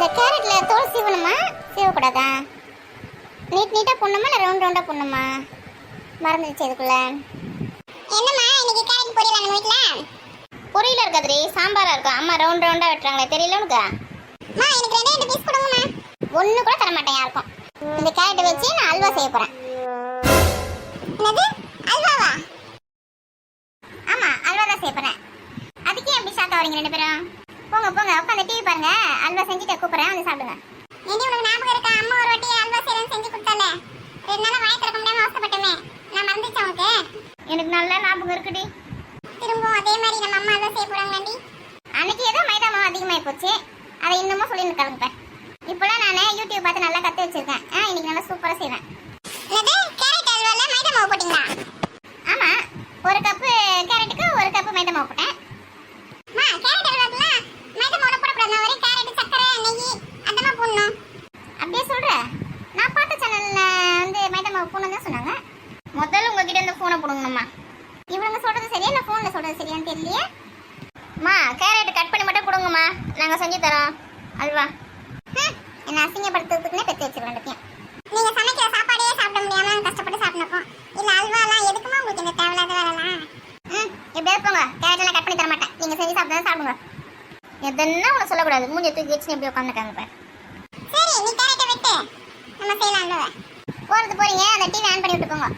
இந்த கேரட்ல தோல் சீவணுமா சீவக்கூடாதா? நீட்டா போடணுமா இல்லை ரவுண்டா போடணுமா? மறந்துடுச்சு இதுக்குள்ள. என்னம்மா இன்னைக்கு கேரட் பொரியல் நம்ம வீட்டில்? பொரியல இருக்காதுரி, சாம்பாரா இருக்கும். அம்மா ரவுண்டா வெட்டுறாங்களே, தெரியல உனக்கு? அம்மா எனக்கு ரெண்டு பீஸ் கொடுங்கம்மா. ஒன்று கூட தர மாட்டேன் யாருக்கும். இந்த கேரட் வச்சு நான் அல்வா செய்ய போகிறேன். என்னது அல்வாவா? ஆமா அல்வா தான் செய்ய போகிறேன். அதுக்கே எப்படி சாப்பிட்டு வரீங்க ரெண்டு பேரும்? போங்க உட்காந்து டிவி பாருங்க. அல்வா செஞ்சுட்டு கூப்பிட்றேன், வந்து சாப்பிடுங்க. ஏண்டி உனக்கு ஞாபகம் இருக்கா? அம்மா ஒரு வாட்டி அல்வா செய்யறேன்னு செஞ்சு கொடுத்தாலே, 2 நாள் வாய் திறக்க முடியாம அவசரப்பட்டமே. நான் மறந்துச்சேன் உனக்கு? எனக்கு நல்ல ஞாபகம் இருக்குடி. திரும்பவும் அதே மாதிரி நம்ம அம்மா அல்வா செய்ய போறாங்களாண்டி. அன்னைக்கு ஏதோ மைதா மாவு அதிகமாகி போச்சு, அதை இன்னமும் சொல்லி இருக்காங்க. இப்போலாம் நான் யூடியூப் பார்த்து நல்லா கற்று வச்சிருக்கேன். இன்னைக்கு நல்லா சூப்பராக செய்வேன். கேரட் அல்வாவில் மைதா மாவு போட்டிங்களா? ஆமாம், 1 கப்பு கேரட்டுக்கு 1 கப்பு மைதா மாவு போட்டேன். கேரட் அல்வாக்குலாம் மைதா மாவு போடக்கூடாது. ஒரே கேரட், சக்கரை, நெய் அந்த மாதிரி போடணும். அப்படியே சொல்கிறேன். நான் பார்த்த சேனலில் வந்து மைதா மாவு போடணும் தான் சொன்னாங்க. முதல்ல உங்ககிட்ட இந்த ஃபோனை போடுங்கம்மா. இவங்க சொல்கிறது சரியா இல்லை ஃபோனில் சொல்கிறது சரியான்னு தெரியலையே. அம்மா கேரட் கட் பண்ணி மட்டும் கொடுங்கம்மா, நாங்கள் செஞ்சு தரோம் அல்வா. என்ன அசிங்கப்படுத்துறதுக்குன்னே பெற்று வச்சிருக்கேன். நீங்க சமைக்கிற சாப்பாடே சாப்பிட முடியாம கஷ்டப்பட்டு சாப்பிடணும். இல்ல அல்வாலாம் எதுக்குமா உங்களுக்கு இந்த தேவையில்லாத வேலைலாம்? எப்படியாவது போங்க, கேரட்லாம் கட் பண்ணி தர மாட்டேன். நீங்க செஞ்சு சாப்பிட்டா சாப்பிடுங்க. எதனா உனக்கு சொல்லக்கூடாது. மூஞ்சி தூக்கி வச்சு எப்படி உட்காந்துருக்காங்க பாரு. சரி நீ கேரட்டை விட்டு நம்ம செய்யலாம். போறது போறீங்க, அந்த டிவி ஆன் பண்ணி விட்டு போங்க.